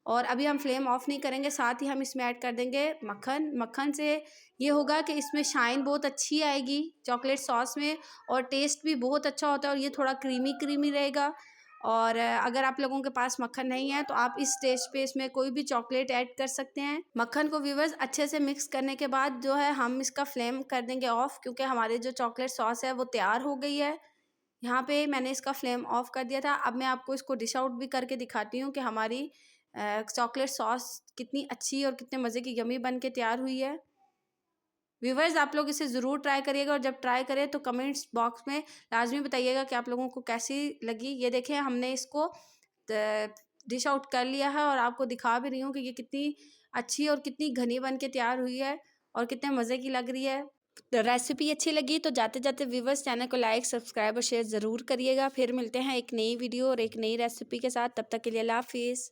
और अभी हम फ्लेम ऑफ नहीं करेंगे, साथ ही हम इसमें ऐड कर देंगे मक्खन। मक्खन से ये होगा कि इसमें शाइन बहुत अच्छी आएगी चॉकलेट सॉस में, और टेस्ट भी बहुत अच्छा होता है, और ये थोड़ा क्रीमी क्रीमी रहेगा। और अगर आप लोगों के पास मक्खन नहीं है तो आप इस स्टेज पे इसमें कोई भी चॉकलेट ऐड कर सकते हैं। मक्खन को व्यूअर्स अच्छे से मिक्स करने के बाद जो है हम इसका फ्लेम कर देंगे ऑफ, क्योंकि हमारे जो चॉकलेट सॉस है वो तैयार हो गई है। यहाँ पे मैंने इसका फ्लेम ऑफ कर दिया था। अब मैं आपको इसको डिश आउट भी करके दिखाती हूँ कि हमारी चॉकलेट सॉस कितनी अच्छी और कितने मज़े की यमी बन के तैयार हुई है। व्यूवर्स, आप लोग इसे ज़रूर ट्राई करिएगा, और जब ट्राई करें तो कमेंट्स बॉक्स में लाजमी बताइएगा कि आप लोगों को कैसी लगी। ये देखें, हमने इसको डिश आउट कर लिया है, और आपको दिखा भी रही हूँ कि ये कितनी अच्छी और कितनी घनी बन के तैयार हुई है और कितने मज़े की लग रही है। तो रेसिपी अच्छी लगी तो जाते जाते व्यूवर्स चैनल को लाइक, सब्सक्राइब और शेयर ज़रूर करिएगा। फिर मिलते हैं एक नई वीडियो और एक नई रेसिपी के साथ। तब तक के लिए अल्लाह हाफिज़।